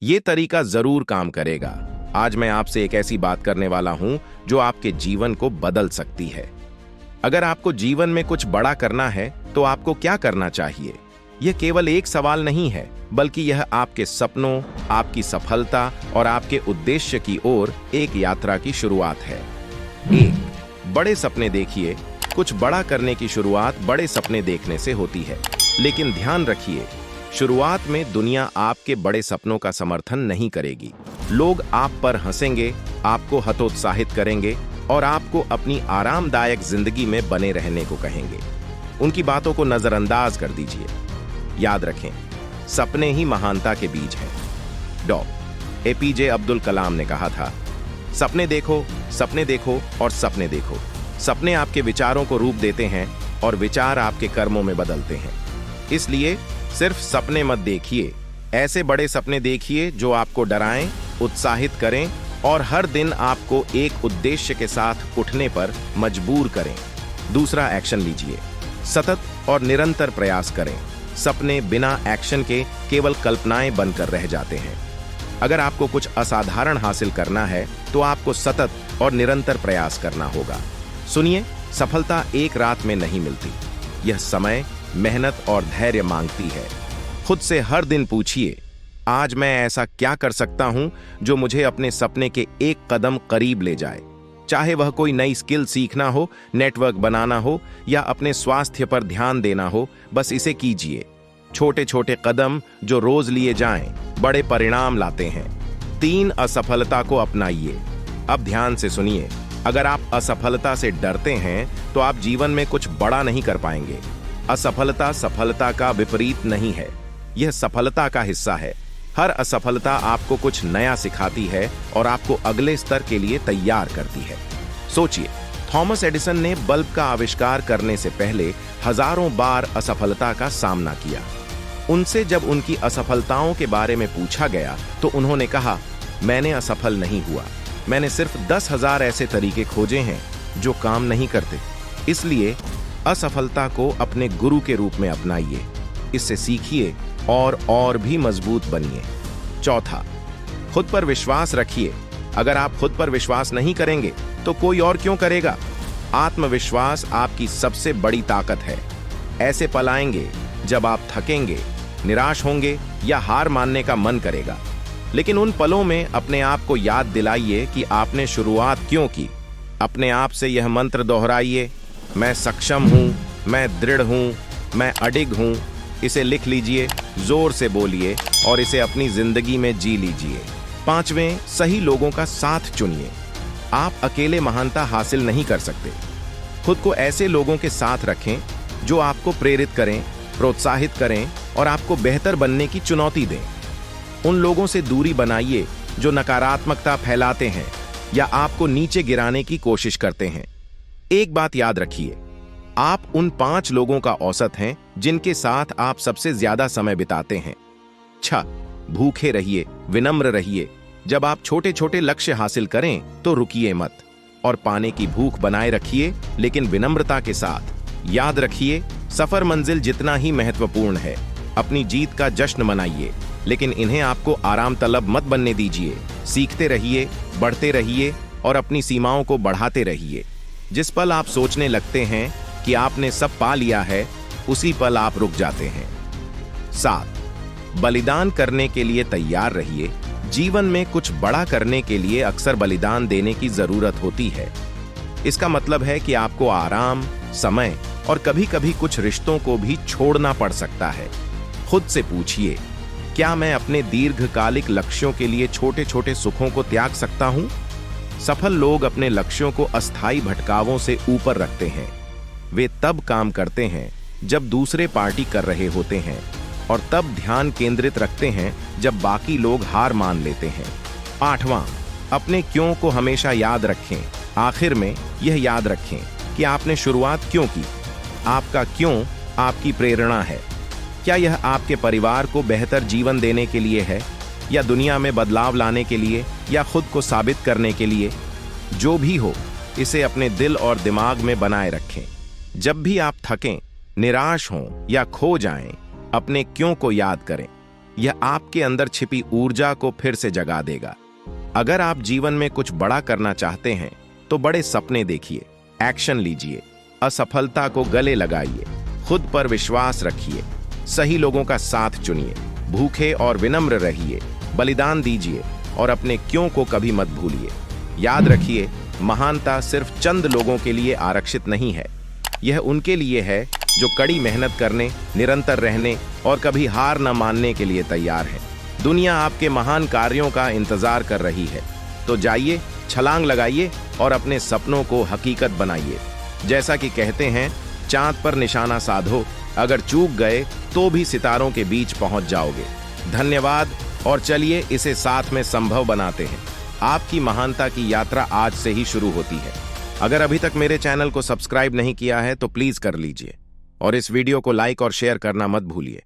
ये तरीका जरूर काम करेगा। आज मैं आपसे एक ऐसी बात करने वाला हूं जो आपके जीवन को बदल सकती है। अगर आपको जीवन में कुछ बड़ा करना है तो आपको क्या करना चाहिए? यह केवल एक सवाल नहीं है, बल्कि यह आपके सपनों, आपकी सफलता और आपके उद्देश्य की ओर एक यात्रा की शुरुआत है। एक, बड़े सपने देखिए। कुछ बड़ा करने की शुरुआत बड़े सपने देखने से होती है, लेकिन ध्यान रखिए, शुरुआत में दुनिया आपके बड़े सपनों का समर्थन नहीं करेगी। लोग आप पर हंसेंगे, आपको हतोत्साहित करेंगे और आपको अपनी आरामदायक जिंदगी में बने रहने को कहेंगे। उनकी बातों को नजरअंदाज कर दीजिए। याद रखें, सपने ही महानता के बीज हैं। डॉक्टर एपीजे अब्दुल कलाम ने कहा था, सपने देखो और सपने देखो। सपने आपके विचारों को रूप देते हैं और विचार आपके कर्मों में बदलते हैं। इसलिए सिर्फ सपने मत देखिए, ऐसे बड़े सपने देखिए जो आपको डराएं, उत्साहित करें और हर दिन आपको एक उद्देश्य के साथ उठने पर मजबूर करें। दूसरा, एक्शन लीजिए। सतत और निरंतर प्रयास करें। सपने बिना एक्शन के केवल कल्पनाएं बनकर रह जाते हैं। अगर आपको कुछ असाधारण हासिल करना है तो आपको सतत और निरंतर प्रयास करना होगा। सुनिए, सफलता एक रात में नहीं मिलती। यह समय, मेहनत और धैर्य मांगती है। खुद से हर दिन पूछिए, आज मैं ऐसा क्या कर सकता हूं जो मुझे अपने सपने के एक कदम करीब ले जाए। चाहे वह कोई नई स्किल सीखना हो, नेटवर्क बनाना हो या अपने स्वास्थ्य पर ध्यान देना हो, बस इसे कीजिए। छोटे छोटे कदम जो रोज लिए जाएं, बड़े परिणाम लाते हैं। 3, असफलता को अपनाइए। अब ध्यान से सुनिए, अगर आप असफलता से डरते हैं तो आप जीवन में कुछ बड़ा नहीं कर पाएंगे। असफलता सफलता का विपरीत नहीं है, यह सफलता का हिस्सा है। हर असफलता आपको कुछ नया सिखाती है और आपको अगले स्तर के लिए तैयार करती है। सोचिए, थॉमस एडिसन ने बल्ब का आविष्कार करने से पहले हजारों बार असफलता का सामना किया। उनसे जब उनकी असफलताओं के बारे में पूछा गया तो उन्होंने कहा, मैंने असफल नहीं हुआ, मैंने सिर्फ 10,000 ऐसे तरीके खोजे हैं जो काम नहीं करते। इसलिए असफलता को अपने गुरु के रूप में अपनाइए, इससे सीखिए और भी मजबूत बनिए। चौथा, खुद पर विश्वास रखिए। अगर आप खुद पर विश्वास नहीं करेंगे तो कोई और क्यों करेगा? आत्मविश्वास आपकी सबसे बड़ी ताकत है। ऐसे पल आएंगे जब आप थकेंगे, निराश होंगे या हार मानने का मन करेगा, लेकिन उन पलों में अपने आप को याद दिलाइए कि आपने शुरुआत क्यों की। अपने आप से यह मंत्र दोहराइए, मैं सक्षम हूं, मैं दृढ़ हूं, मैं अडिग हूं। इसे लिख लीजिए, जोर से बोलिए और इसे अपनी जिंदगी में जी लीजिए। 5वें, सही लोगों का साथ चुनिए। आप अकेले महानता हासिल नहीं कर सकते। खुद को ऐसे लोगों के साथ रखें जो आपको प्रेरित करें, प्रोत्साहित करें और आपको बेहतर बनने की चुनौती दें। उन लोगों से दूरी बनाइए जो नकारात्मकता फैलाते हैं या आपको नीचे गिराने की कोशिश करते हैं। एक बात याद रखिए, आप उन 5 लोगों का औसत हैं जिनके साथ आप सबसे ज्यादा समय बिताते हैं। 6, भूखे रहिए, विनम्र रहिए। जब आप छोटे छोटे लक्ष्य हासिल करें तो रुकिए मत और पाने की भूख बनाए रखिए, लेकिन विनम्रता के साथ। याद रखिए, सफर मंजिल जितना ही महत्वपूर्ण है। अपनी जीत का जश्न मनाइए, लेकिन इन्हें आपको आराम तलब मत बनने दीजिए। सीखते रहिए, बढ़ते रहिए और अपनी सीमाओं को बढ़ाते रहिए। जिस पल आप सोचने लगते हैं कि आपने सब पा लिया है, उसी पल आप रुक जाते हैं। 7, बलिदान करने के लिए तैयार रहिए। जीवन में कुछ बड़ा करने के लिए अक्सर बलिदान देने की जरूरत होती है। इसका मतलब है कि आपको आराम, समय और कभी-कभी कुछ रिश्तों को भी छोड़ना पड़ सकता है। खुद से पूछिए, क्या मैं अपने दीर्घकालिक लक्ष्यों के लिए छोटे छोटे सुखों को त्याग सकता हूं? सफल लोग अपने लक्ष्यों को अस्थायी भटकावों से ऊपर रखते हैं। वे तब काम करते हैं जब दूसरे पार्टी कर रहे होते हैं और तब ध्यान केंद्रित रखते हैं जब बाकी लोग हार मान लेते हैं। 8वां, अपने क्यों को हमेशा याद रखें। आखिर में यह याद रखें कि आपने शुरुआत क्यों की। आपका क्यों आपकी प्रेरणा है। क्या यह आपके परिवार को बेहतर जीवन देने के लिए है, या दुनिया में बदलाव लाने के लिए, या खुद को साबित करने के लिए? जो भी हो, इसे अपने दिल और दिमाग में बनाए रखें। जब भी आप थकें, निराश हों या खो जाएं, अपने क्यों को याद करें। यह आपके अंदर छिपी ऊर्जा को फिर से जगा देगा। अगर आप जीवन में कुछ बड़ा करना चाहते हैं तो बड़े सपने देखिए, एक्शन लीजिए, असफलता को गले लगाइए, खुद पर विश्वास रखिए, सही लोगों का साथ चुनिए, भूखे और विनम्र रहिए, बलिदान दीजिए और अपने क्यों को कभी मत भूलिए। याद रखिए, महानता सिर्फ चंद लोगों के लिए आरक्षित नहीं है। यह उनके लिए है जो कड़ी मेहनत करने, निरंतर रहने और कभी हार न मानने के लिए तैयार है। दुनिया आपके महान कार्यों का इंतजार कर रही है, तो जाइए, छलांग लगाइए और अपने सपनों को हकीकत बनाइए। जैसा कि कहते हैं, चांद पर निशाना साधो, अगर चूक गए तो भी सितारों के बीच पहुंच जाओगे। धन्यवाद, और चलिए इसे साथ में संभव बनाते हैं। आपकी महानता की यात्रा आज से ही शुरू होती है। अगर अभी तक मेरे चैनल को सब्सक्राइब नहीं किया है तो प्लीज कर लीजिए और इस वीडियो को लाइक और शेयर करना मत भूलिए।